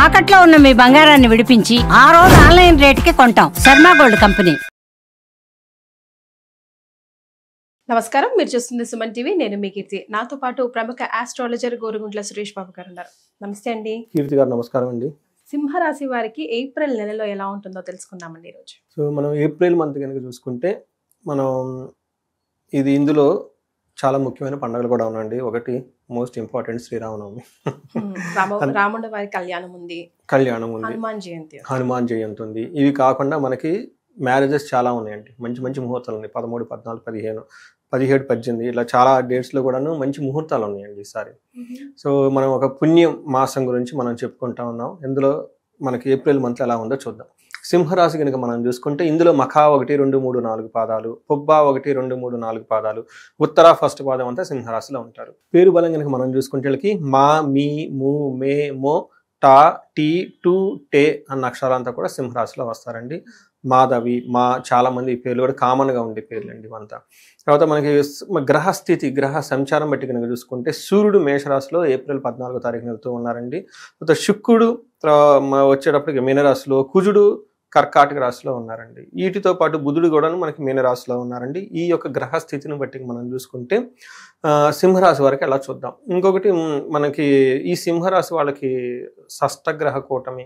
తాకట్లో ఉన్న మీ బంగారాన్ని విడిపించి ఆ రోజు ఆన్లైన్ రేటుకి కొంటాం. Sharma gold company. నమస్కారం, మీరు చూస్తుంది సుమన్ టీవీ. నేను మీ కీర్తి. నాతో పాటు ప్రముఖ ఆస్ట్రాలజర్ గోరుగుంట్ల సురేష్ బాబు గారు ఉన్నారు. నమస్తే అండి. కీర్తి గారు నమస్కారం అండి. సింహరాశి వారికి ఏప్రిల్ నెలలో ఎలా ఉంటుందో తెలుసుకుందామండి ఈరోజు. సో మనం ఏప్రిల్ మంత్ కనుక చూసుకుంటే మనం ఇందులో చాలా ముఖ్యమైన పండుగలు కూడా ఉన్నాయండి. ఒకటి మోస్ట్ ఇంపార్టెంట్ శ్రీరామనవమి, రాముడి వారి కళ్యాణం ఉంది, హనుమాన్ జయంతి ఉంది. ఇవి కాకుండా మనకి మ్యారేజెస్ చాలా ఉన్నాయండి. మంచి మంచి ముహూర్తాలు ఉన్నాయి. 13, 14, 15, 17, 18 ఇలా చాలా డేట్స్లో కూడాను మంచి ముహూర్తాలు ఉన్నాయండి ఈసారి. సో మనం ఒక పుణ్య మాసం గురించి మనం చెప్పుకుంటా ఉన్నాం. ఇందులో మనకి ఏప్రిల్ మంత్ ఎలా ఉందో చూద్దాం. సింహరాశి కనుక మనం చూసుకుంటే ఇందులో మఖా 1, 2, 3, 4 పాదాలు, పుబ్బా 1, 2, 3, 4 పాదాలు, ఉత్తర ఫస్ట్ పాదం అంతా సింహరాశిలో ఉంటారు. పేరు బలం కనుక మనం చూసుకుంటే వీళ్ళకి మా, మీ, ము, మే, మో, టా, టీ, టు, టే అన్న అక్షరాలంతా కూడా సింహరాశిలో వస్తారండి. మాధవి, మా, చాలా మంది ఈ పేర్లు కూడా కామన్గా ఉండే పేర్లు అండి ఇవంతా. తర్వాత మనకి గ్రహస్థితి, గ్రహ సంచారం బట్టి కనుక చూసుకుంటే సూర్యుడు మేషరాశిలో ఏప్రిల్ 14వ తారీఖున వెళ్తూ ఉన్నారండి. తర్వాత శుక్రుడు వచ్చేటప్పటికి మీనరాశిలో, కుజుడు కర్కాటక రాశిలో ఉన్నారండి. వీటితో పాటు బుధుడు కూడా మనకి మీనరాశిలో ఉన్నారండి. ఈ యొక్క గ్రహస్థితిని బట్టి మనం చూసుకుంటే సింహరాశి వారికి ఎలా చూద్దాం. ఇంకొకటి మనకి ఈ సింహరాశి వాళ్ళకి షష్టగ్రహ కూటమి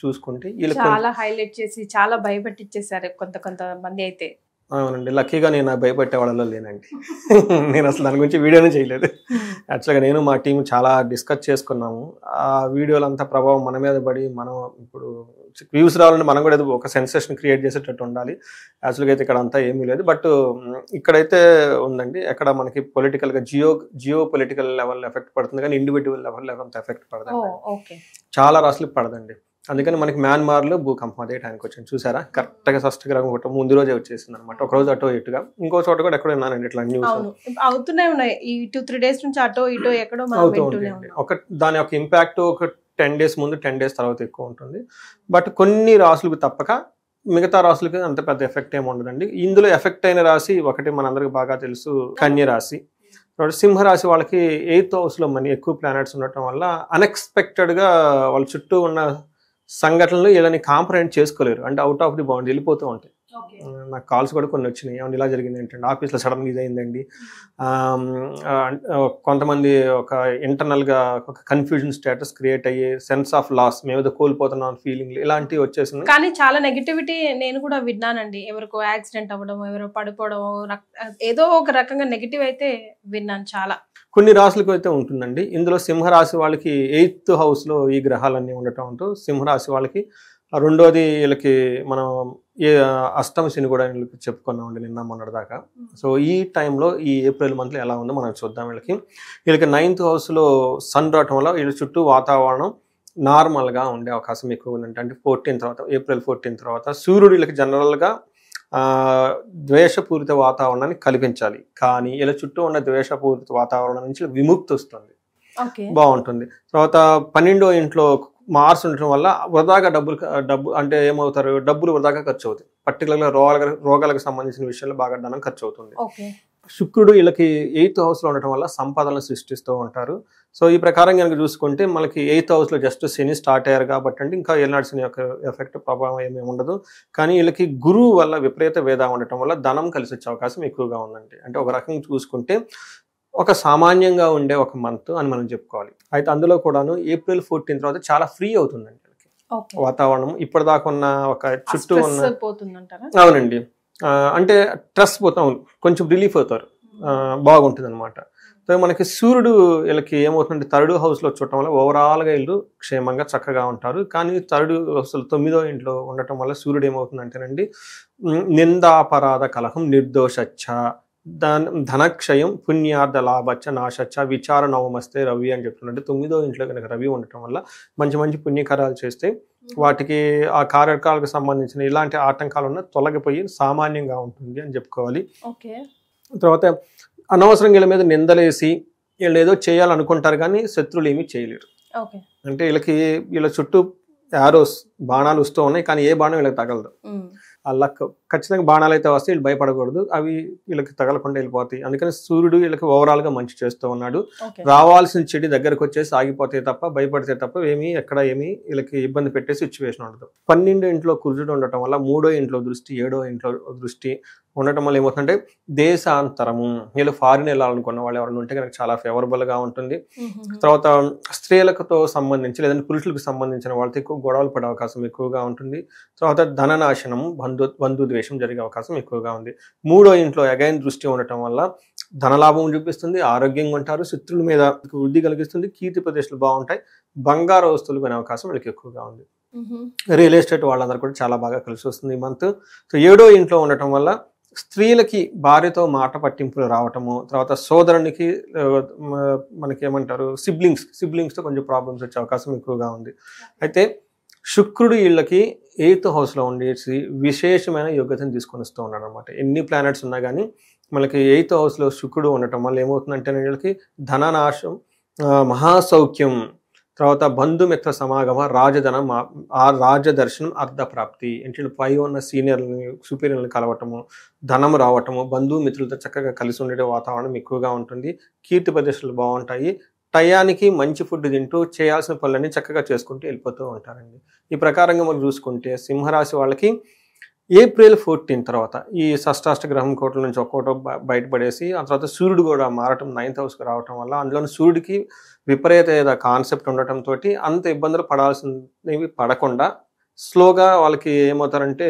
చూసుకుంటే చాలా హైలైట్ చేసి చాలా భయపెట్టించేసారు కొంతమంది అయితే. అవునండి, లక్కీగా నేను భయపెట్టే వాళ్ళలో లేనండి. నేను అసలు దాని గురించి వీడియోనే చేయలేదు. యాక్చువల్గా నేను మా టీం చాలా డిస్కస్ చేసుకున్నాము. ఆ వీడియోలు అంతా ప్రభావం మన మీద పడి మనం ఇప్పుడు వ్యూస్ రావాలంటే మనం కూడా ఒక సెన్సేషన్ క్రియేట్ చేసేటట్టు ఉండాలి. యాక్చువల్గా అయితే ఇక్కడ అంతా ఏమీ లేదు. బట్ ఇక్కడైతే ఉందండి. ఎక్కడ మనకి పొలిటికల్గా జియో పొలిటికల్ లెవెల్ ఎఫెక్ట్ పడుతుంది, కానీ ఇండివిజువల్ లెవెల్ అంత ఎఫెక్ట్ పడదండి. చాలా రాష్ట్రాలకు పడదండి. అందుకని మనకి మ్యాన్మార్లో భూకంపం అదే టైంకి వచ్చింది. చూసారా, కరెక్ట్గా షష్టగ్రహం ఒకటి ముందు రోజే వచ్చేసింది అనమాట. ఒక రోజు అటో ఇటుగా. ఇంకో చోట కూడా ఎక్కడ ఉన్నానండి ఇట్లా న్యూస్ అవుతూనే ఉన్నాయి. ఈ 2-3 డేస్ నుంచి అటో ఇటో ఎక్కడో అవుతుంది. దాని యొక్క ఇంపాక్ట్ ఒక 10 డేస్ ముందు 10 డేస్ తర్వాత ఎక్కువ ఉంటుంది. బట్ కొన్ని రాసులకు తప్పక మిగతా రాసులకి అంత పెద్ద ఎఫెక్ట్ ఏమి ఉండదండి. ఇందులో ఎఫెక్ట్ అయిన రాశి ఒకటి మనందరికి బాగా తెలుసు, కన్య రాశి. సింహరాశి వాళ్ళకి 8th హౌస్లో మనీ ఎక్కువ ప్లానెట్స్ ఉండటం వల్ల అన్ఎక్స్పెక్టెడ్గా వాళ్ళ చుట్టూ ఉన్న సంఘటనలు వీళ్ళని కాంప్రహెండ్ చేసుకోలేరు. అంటే అవుట్ ఆఫ్ ది బౌండ్ వెళ్ళిపోతూ ఉంటాయి. నాకు కాల్స్ కూడా కొన్ని వచ్చినాయి, ఏమన్నా ఇలా జరిగింది ఏంటంటే ఆఫీస్లో సడన్గా ఇది అయిందండి. కొంతమంది ఒక ఇంటర్నల్గా ఒక కన్ఫ్యూజన్ స్టేటస్ క్రియేట్ అయ్యి సెన్స్ ఆఫ్ లాస్, మేము ఏదో కోల్పోతున్నాం ఫీలింగ్, ఇలాంటివి వచ్చేసింది. కానీ చాలా నెగిటివిటీ నేను కూడా విన్నానండి. ఎవరికో యాక్సిడెంట్ అవ్వడం, ఎవరో పడిపోవడం, ఏదో ఒక రకంగా నెగిటివ్ అయితే విన్నాను చాలా. కొన్ని రాశులకు అయితే ఉంటుందండి. ఇందులో సింహరాశి వాళ్ళకి 8th హౌస్లో ఈ గ్రహాలన్నీ ఉండటం ఉంటూ సింహరాశి వాళ్ళకి రెండోది వీళ్ళకి మనం అష్టమ శని కూడా వీళ్ళకి చెప్పుకున్నామండి నిన్న మొన్నటి దాకా. సో ఈ టైంలో ఈ ఏప్రిల్ మంత్లో ఎలా ఉందో మనం చూద్దాం. వీళ్ళకి 9th హౌస్లో సన్ రావటం వల్ల వీళ్ళ చుట్టూ వాతావరణం నార్మల్గా ఉండే అవకాశం ఎక్కువ ఉందంటే. అంటే 14 తర్వాత, ఏప్రిల్ 14 తర్వాత సూర్యుడు వీళ్ళకి జనరల్గా ద్వేషపూరిత వాతావరణాన్ని కల్పించాలి. కానీ ఇలా చుట్టూ ఉన్న ద్వేషపూరిత వాతావరణం నుంచి విముక్తి వస్తుంది, బాగుంటుంది. తర్వాత 12వ ఇంట్లో మార్స్ ఉండటం వల్ల వృధాగా డబ్బు అంటే ఏమవుతారు, డబ్బులు వృధాగా ఖర్చు అవుతాయి. పర్టికులర్గా రోగాలకు సంబంధించిన విషయాల్లో బాగా ధనం ఖర్చు అవుతుంది. శుక్రుడు వీళ్ళకి 8th హౌస్లో ఉండటం వల్ల సంపదలను సృష్టిస్తూ ఉంటారు. సో ఈ ప్రకారం కనుక చూసుకుంటే మనకి 8th హౌస్లో జస్ట్ శని స్టార్ట్ అయ్యారు కాబట్టి అంటే ఇంకా ఏనాడు శని యొక్క ఎఫెక్ట్ ప్రభావం ఏమీ ఉండదు. కానీ వీళ్ళకి గురువు వల్ల విపరీత వేద ఉండటం వల్ల ధనం కలిసి వచ్చే అవకాశం ఎక్కువగా ఉందండి. అంటే ఒక రకంగా చూసుకుంటే ఒక సామాన్యంగా ఉండే ఒక మంత్ అని మనం చెప్పుకోవాలి. అయితే అందులో కూడాను ఏప్రిల్ 14 తర్వాత చాలా ఫ్రీ అవుతుందండి వాతావరణం. ఇప్పటిదాకా ఉన్న ఒక చుట్టూ ఉన్న అవునండి, అంటే స్ట్రెస్ పోతాం, కొంచెం రిలీఫ్ అవుతారు, బాగుంటుంది అనమాట. సో మనకి సూర్యుడు వీళ్ళకి ఏమవుతుందంటే 3rd హౌస్లో చూడటం వల్ల ఓవరాల్గా వీళ్ళు క్షేమంగా చక్కగా ఉంటారు. కానీ 3rd హౌస్లో 9వ ఇంట్లో ఉండటం వల్ల సూర్యుడు ఏమవుతుందంటేనండి నిందాపరాధ కలహం, నిర్దోషచ్చ, ధనక్షయం, పుణ్యార్థ లాభచ్చ, నాశచ్చ, విచార నవమస్తే రవి అని చెప్తున్నట్టు 9వ ఇంట్లో కనుక రవి ఉండటం వల్ల మంచి మంచి పుణ్యకార్యాలు చేస్తే వాటికి ఆ కార్యకాలకు సంబంధించిన ఇలాంటి ఆటంకాలు ఉన్న తొలగిపోయి సామాన్యంగా ఉంటుంది అని చెప్పుకోవాలి. తర్వాత అనవసరంగా వీళ్ళ మీద నిందలేసి వీళ్ళు ఏదో చేయాలనుకుంటారు కానీ శత్రువులు ఏమీ చేయలేరు. అంటే వీళ్ళ చుట్టూ యారోస్, బాణాలు వస్తూ ఉన్నాయి కానీ ఏ బాణం వీళ్ళకి తగలదు. ఆ లక్ ఖచ్చితంగా బాణాలు అయితే వస్తే వీళ్ళు భయపడకూడదు, అవి వీళ్ళకి తగలకుండా వెళ్ళిపోతాయి. అందుకని సూర్యుడు వీళ్ళకి ఓవరాల్ గా మంచి చేస్తూ ఉన్నాడు. రావాల్సిన చెడు దగ్గరకు వచ్చేసి ఆగిపోతే తప్ప, భయపడితే తప్ప ఎక్కడ ఏమి వీళ్ళకి ఇబ్బంది పెట్టే సిచ్యువేషన్ ఉండదు. 12 ఇంట్లో కుజుడు ఉండటం వల్ల 3వ ఇంట్లో దృష్టి, 7వ ఇంట్లో దృష్టి ఉండటం వల్ల ఏమవుతుందంటే దేశాంతరము, వీళ్ళు ఫారిన్ వెళ్ళాలనుకున్న వాళ్ళు ఎవరైనా ఉంటే కనుక చాలా ఫేవరబుల్ గా ఉంటుంది. తర్వాత స్త్రీలతో సంబంధించి లేదంటే పురుషులకు సంబంధించిన వాళ్ళతో ఎక్కువ గొడవలు పడే అవకాశం ఎక్కువగా ఉంటుంది. తర్వాత ధననాశనం, బంధుద్వేషం జరిగే అవకాశం ఎక్కువగా ఉంది. 3వ ఇంట్లో అగైన్ దృష్టి ఉండటం వల్ల ధనలాభం చూపిస్తుంది, ఆరోగ్యంగా ఉంటారు, శత్రువుల మీద వృద్ధి కలిగిస్తుంది, కీర్తి ప్రదేశాలు బాగుంటాయి, బంగారు వస్తువులు కొనే అవకాశం వీళ్ళకి ఎక్కువగా ఉంది. రియల్ ఎస్టేట్ వాళ్ళందరూ కూడా చాలా బాగా కలిసి వస్తుంది ఈ మంత్. సో 7వ ఇంట్లో ఉండటం వల్ల స్త్రీలకి భార్యతో మాట పట్టింపులు రావటము, తర్వాత సోదరునికి మనకి ఏమంటారు సిబ్లింగ్స్తో కొంచెం ప్రాబ్లమ్స్ వచ్చే అవకాశం ఎక్కువగా ఉంది. అయితే శుక్రుడు వీళ్ళకి 8th హౌస్లో ఉండేసి విశేషమైన యోగ్యతను తీసుకొని వస్తూ ఉన్నాడు అనమాట. ఎన్ని ప్లానెట్స్ ఉన్నా కానీ మనకి 8th హౌస్లో శుక్రుడు ఉండటం వల్ల ఏమవుతుందంటే వీళ్ళకి ధననాశం, మహాసౌఖ్యం, తర్వాత బంధుమిత్ర సమాగమ, రాజధనం, రాజదర్శనం, అర్ధప్రాప్తి. ఏంటంటే పై ఉన్న సీనియర్లని సుపీరియర్లను కలవటము, ధనం రావటము, బంధుమిత్రులతో చక్కగా కలిసి ఉండే వాతావరణం ఎక్కువగా ఉంటుంది, కీర్తి ప్రదేశాలు బాగుంటాయి, టయానికి మంచి ఫుడ్ తింటూ చేయాల్సిన పనులన్నీ చక్కగా చేసుకుంటూ వెళ్ళిపోతూ ఉంటారండి. ఈ ప్రకారంగా మనం చూసుకుంటే సింహరాశి వాళ్ళకి April 14 తర్వాత ఈ షష్టాష్ట గ్రహం కోట్ల నుంచి ఒక్కోటో బయటపడేసి ఆ తర్వాత సూర్యుడు కూడా మారటం 9th హౌస్కి రావటం వల్ల అందులోని సూర్యుడికి విపరీత కాన్సెప్ట్ ఉండటంతో అంత ఇబ్బందులు పడాల్సినవి పడకుండా స్లోగా వాళ్ళకి ఏమవుతారంటే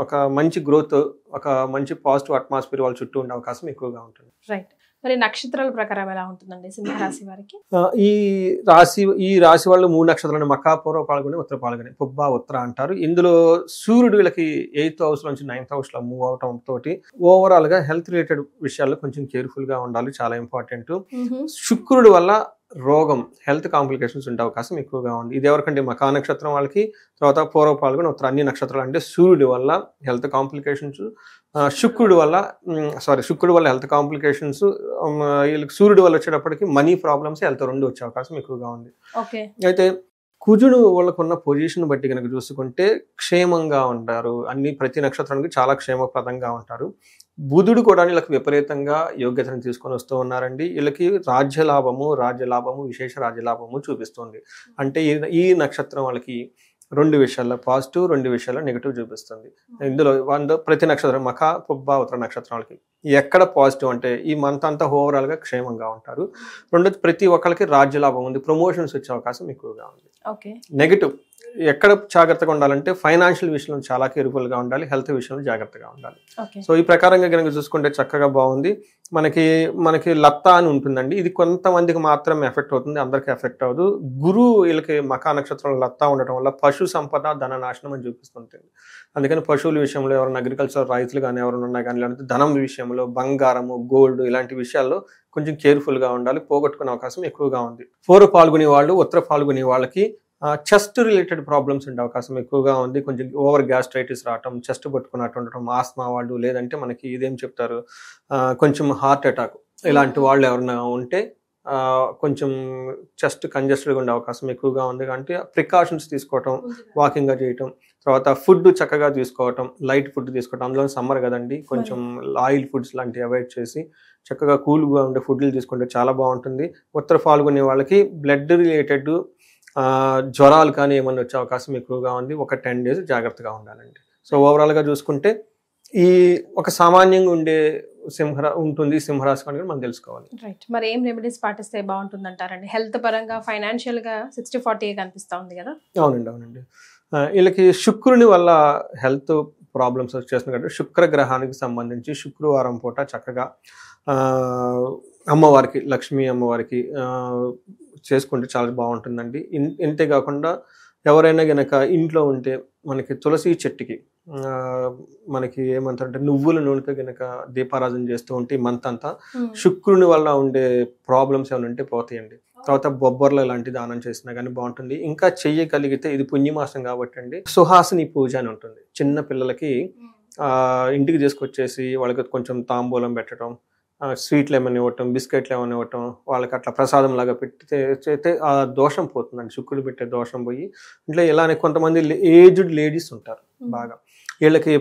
ఒక మంచి గ్రోత్, ఒక మంచి పాజిటివ్ అట్మాస్ఫియర్ వాళ్ళ చుట్టూ ఉండే అవకాశం ఎక్కువగా ఉంటుంది. రైట్. మరి నక్షత్రాల ప్రకారం ఎలా ఉంటుందండి సింహరాశి వారికి? ఈ రాశి వాళ్ళు 3 నక్షత్రాలు మకా, పూర్వ పాల్గొని, ఉత్తర పాల్గొని, పుబ్బ, ఉత్తర అంటారు. ఇందులో సూర్యుడు వీళ్ళకి 8th హౌస్ నుంచి 9th హౌస్ లో మూవ్ అవటం తోటి ఓవరాల్ గా హెల్త్ రిలేటెడ్ విషయాల్లో కొంచెం కేర్ఫుల్ గా ఉండాలి, చాలా ఇంపార్టెంట్. శుక్రుడు వల్ల రోగం, హెల్త్ కాంప్లికేషన్స్ ఉండే అవకాశం ఎక్కువగా ఉంది. ఇది ఎవరికంటే మకా నక్షత్రం వాళ్ళకి, తర్వాత పూర్వ పాల్గొని, ఉత్తర అన్ని నక్షత్రాలు అంటే సూర్యుడి వల్ల హెల్త్ కాంప్లికేషన్స్, శుక్రుడి వల్ల హెల్త్ కాంప్లికేషన్స్, వీళ్ళకి సూర్యుడి వల్ల వచ్చేటప్పటికి మనీ ప్రాబ్లమ్స్, హెల్త్ రెండు వచ్చే అవకాశం ఎక్కువగా ఉంది. అయితే కుజుడు వాళ్ళకున్న పొజిషన్ బట్టి కనుక చూసుకుంటే క్షేమంగా ఉంటారు, ప్రతి నక్షత్రానికి చాలా క్షేమప్రదంగా ఉంటారు. బుధుడు కూడా వీళ్ళకి విపరీతంగా యోగ్యతను తీసుకొని వస్తూ ఉన్నారండి. వీళ్ళకి రాజ్యలాభము, విశేష రాజ్యలాభము చూపిస్తుంది. అంటే ఈ నక్షత్రం వాళ్ళకి 2 విషయాల్లో పాజిటివ్, 2 విషయాల్లో నెగిటివ్ చూపిస్తుంది. ఇందులో ప్రతి నక్షత్రం మఖ, పుబ్బ, ఉత్తర నక్షత్రాలకి ఎక్కడ పాజిటివ్ అంటే ఈ మంత్ అంతా ఓవరాల్ గా క్షేమంగా ఉంటారు. రెండోది ప్రతి ఒక్కరికి రాజ్యలాభం ఉంది, ప్రమోషన్స్ వచ్చే అవకాశం ఎక్కువగా ఉంది. నెగిటివ్ ఎక్కడ జాగ్రత్తగా ఉండాలంటే ఫైనాన్షియల్ విషయంలో చాలా కేర్ఫుల్ గా ఉండాలి, హెల్త్ విషయంలో జాగ్రత్తగా ఉండాలి. సో ఈ ప్రకారంగా కనుక చూసుకుంటే చక్కగా బాగుంది. మనకి లత్తా అని ఉంటుందండి, ఇది కొంతమందికి మాత్రమే ఎఫెక్ట్ అవుతుంది, అందరికి ఎఫెక్ట్ అవ్వదు. గురువు వీళ్ళకి మకా నక్షత్రంలో లత్తా ఉండటం వల్ల పశు సంపద, ధన నాశనం అని చూపిస్తుంటుంది. అందుకని పశువుల విషయంలో ఎవరైనా అగ్రికల్చర్ రైతులు కానీ ఎవరైనా ఉన్నా కానీ, లేదంటే ధనం విషయంలో బంగారము, గోల్డ్ ఇలాంటి విషయాల్లో కొంచెం కేర్ఫుల్ గా ఉండాలి, పోగొట్టుకునే అవకాశం ఎక్కువగా ఉంది. పూర్వ పాల్గొనే వాళ్ళు, ఉత్తర పాల్గొనే వాళ్ళకి చెస్ట్ రిలేటెడ్ ప్రాబ్లమ్స్ ఉండే అవకాశం ఎక్కువగా ఉంది. కొంచెం ఓవర్ గ్యాస్ట్రైటిస్ రావటం, చెస్ట్ పట్టుకున్నట్టు ఉండటం, ఆస్మా వాళ్ళు, లేదంటే మనకి ఇదేం చెప్తారు కొంచెం హార్ట్ అటాక్, ఇలాంటి వాళ్ళు ఎవరైనా ఉంటే కొంచెం చెస్ట్ కంజెస్టెడ్గా ఉండే అవకాశం ఎక్కువగా ఉంది. అంటే ప్రికాషన్స్ తీసుకోవటం, వాకింగ్గా చేయటం, తర్వాత ఫుడ్ చక్కగా తీసుకోవటం, లైట్ ఫుడ్ తీసుకోవటం. అందులో సమ్మర్ కదండి, కొంచెం ఆయిల్ ఫుడ్స్ లాంటివి అవాయిడ్ చేసి చక్కగా కూల్గా ఉండే ఫుడ్లు తీసుకుంటే చాలా బాగుంటుంది. ఉత్తర పాల్గొనే వాళ్ళకి బ్లడ్ రిలేటెడ్ జ్వరాలు కానీ ఏమన్నా వచ్చే అవకాశం ఎక్కువగా ఉంది. ఒక 10 days జాగ్రత్తగా ఉండాలండి. సో ఓవరాల్గా చూసుకుంటే ఈ ఒక సామాన్యంగా ఉండే సింహరాశి అని మనం తెలుసుకోవాలి. రైట్. మరి ఏం రెమెడీస్ పాటిస్తే బాగుంటుంది అంటారండి? హెల్త్ పరంగా, ఫైనాన్షియల్ గా 60-40 కనిపిస్తా ఉంది కదా. అవునండి. వీళ్ళకి శుక్రుని వల్ల హెల్త్ ప్రాబ్లమ్స్ వచ్చేస్తున్నాయి కాబట్టి శుక్ర గ్రహానికి సంబంధించి శుక్రవారం పూట చక్కగా అమ్మవారికి, లక్ష్మీ అమ్మవారికి చేసుకుంటే చాలా బాగుంటుందండి. ఇంతే కాకుండా ఎవరైనా గనక ఇంట్లో ఉంటే మనకి తులసి చెట్టుకి మనకి ఏమంటారంటే నువ్వుల నూనెతో గనక దీపారాధన చేస్తూ ఉంటే ఈ మంత్ అంతా శుక్రుని వల్ల ఉండే ప్రాబ్లమ్స్ ఏమైనా ఉంటే పోతాయండి. తర్వాత బొబ్బర్లు ఇలాంటి దానం చేసినా కానీ బాగుంటుంది. ఇంకా చెయ్యగలిగితే ఇది పుణ్యమాసం కాబట్టి అండి సుహాసిని పూజ అని ఉంటుంది. చిన్న పిల్లలకి ఇంటికి తీసుకొచ్చేసి వాళ్ళకి కొంచెం తాంబూలం పెట్టడం, స్వీట్లు ఏమైనా ఇవ్వటం, బిస్కెట్లు ఏమైనా ఇవ్వటం, వాళ్ళకి అట్లా ప్రసాదం లాగా పెడితే ఆ దోషం పోతుందండి, శుక్రుడు పెట్టే దోషం పోయి. ఇట్లా ఇలానే కొంతమంది ఏజ్డ్ లేడీస్ ఉంటారు, బాగా. వీళ్ళకి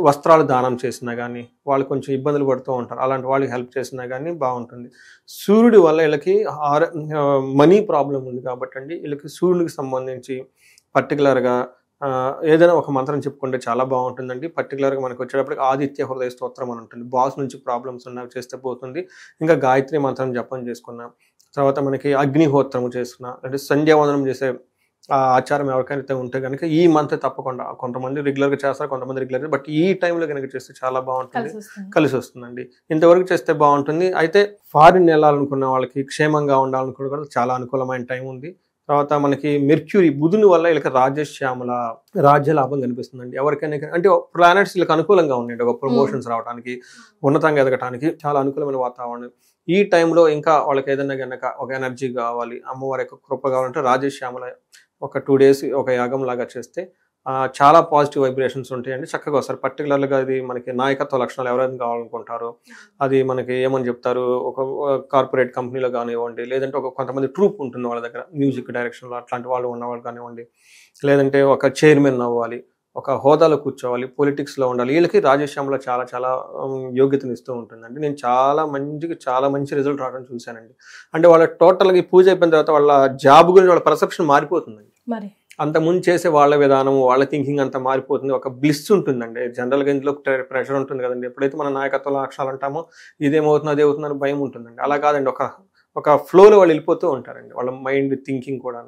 వస్త్రాలు దానం చేసినా కానీ, వాళ్ళు కొంచెం ఇబ్బందులు పడుతూ ఉంటారు, అలాంటి వాళ్ళకి హెల్ప్ చేసినా కానీ బాగుంటుంది. సూర్యుడి వల్ల వీళ్ళకి మనీ ప్రాబ్లం ఉంది కాబట్టి అండి, వీళ్ళకి సూర్యుడికి సంబంధించి పర్టికులర్గా ఏదైనా ఒక మంత్రం చెప్పుకుంటే చాలా బాగుంటుందండి. పర్టికులర్గా మనకు వచ్చేటప్పటికి ఆదిత్య హృదయ స్తోత్రం అని ఉంటుంది. బాస్ నుంచి ప్రాబ్లమ్స్ ఉన్నవి చేస్తే పోతుంది. ఇంకా గాయత్రి మంత్రం జపం చేసుకున్నాం, తర్వాత మనకి అగ్నిహోత్రము చేసుకున్నా, అంటే సంధ్యావందనం చేసే ఆచారం ఎవరికైతే ఉంటే కనుక ఈ మంత్ తప్పకుండా, కొంతమంది రెగ్యులర్గా చేస్తారు, కొంతమంది రెగ్యులర్గా, బట్ ఈ టైంలో కనుక చేస్తే చాలా బాగుంటుంది, కలిసి వస్తుందండి. ఇంతవరకు చేస్తే బాగుంటుంది. అయితే ఫారిన్ వెళ్ళాలనుకున్న వాళ్ళకి, క్షేమంగా ఉండాలనుకున్న కూడా చాలా అనుకూలమైన టైం ఉంది. తర్వాత మనకి మెర్క్యూరీ, బుధుని వల్ల వీళ్ళకి రాజ్యశ్యామల రాజ్య లాభం కనిపిస్తుందండి. ఎవరికైనా అంటే ప్లానెట్స్ వీళ్ళకి అనుకూలంగా ఉన్నాయండి, ఒక ప్రమోషన్స్ రావడానికి, ఉన్నతంగా ఎదగటానికి చాలా అనుకూలమైన వాతావరణం. ఈ టైంలో ఇంకా వాళ్ళకి ఏదైనా కనుక ఒక ఎనర్జీ కావాలి, అమ్మవారి యొక్క కృప కావాలంటే రాజ్యశ్యామల ఒక 2 days ఒక యాగం లాగా చేస్తే చాలా పాజిటివ్ వైబ్రేషన్స్ ఉంటాయండి. చక్కగా వస్తారు. పర్టికులర్గా అది మనకి నాయకత్వ లక్షణాలు ఎవరైనా కావాలనుకుంటారో, అది మనకి ఏమని చెప్తారు, ఒక కార్పొరేట్ కంపెనీలో కానివ్వండి, లేదంటే కొంతమంది ట్రూప్ ఉంటుంది వాళ్ళ దగ్గర, మ్యూజిక్ డైరెక్షన్లో అట్లాంటి వాళ్ళు ఉన్నవాళ్ళు కానివ్వండి, లేదంటే ఒక చైర్మన్ అవ్వాలి, ఒక హోదాలో కూర్చోవాలి, పొలిటిక్స్లో ఉండాలి, వీళ్ళకి రాజశ్యామలో చాలా చాలా యోగ్యతను ఇస్తూ ఉంటుందండి. నేను చాలా మంచి రిజల్ట్ రావడం చూశానండి. అంటే వాళ్ళ టోటల్గా పూజ అయిపోయిన తర్వాత వాళ్ళ జాబ్ గురించి వాళ్ళ పర్సెప్షన్ మారిపోతుందండి. అంత ముందు చేసే వాళ్ళ విధానం, వాళ్ళ థింకింగ్ అంతా మారిపోతుంది. ఒక బ్లిస్ ఉంటుందండి. జనరల్గా ఇందులో ప్రెషర్ ఉంటుంది కదండి. ఎప్పుడైతే మన నాయకత్వ లక్షణాలు అంటామో ఇదేమవుతుంది అదేమవుతుంది అని భయం ఉంటుందండి. అలా కాదండి, ఒక ఫ్లోలో వాళ్ళు వెళ్ళిపోతూ ఉంటారండి, వాళ్ళ మైండ్ థింకింగ్ కూడా.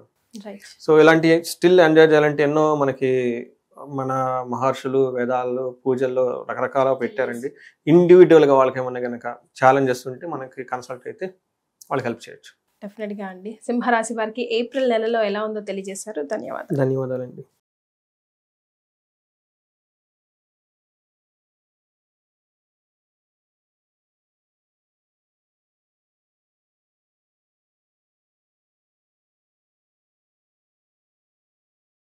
సో ఇలాంటి స్టిల్ ఎంజాయ్ చేయాలంటే ఎన్నో మనకి మన మహర్షులు వేదాల్లో పూజల్లో రకరకాల పెట్టారండి. ఇండివిజువల్గా వాళ్ళకి ఏమన్నా కనుక ఛాలెంజెస్ ఉంటే మనకి కన్సల్ట్ అయితే వాళ్ళకి హెల్ప్ చేయొచ్చు. డెఫినెట్గా అండి. సింహరాశి వారికి ఏప్రిల్ నెలలో ఎలా ఉందో తెలియజేశారు. ధన్యవాదాలండి.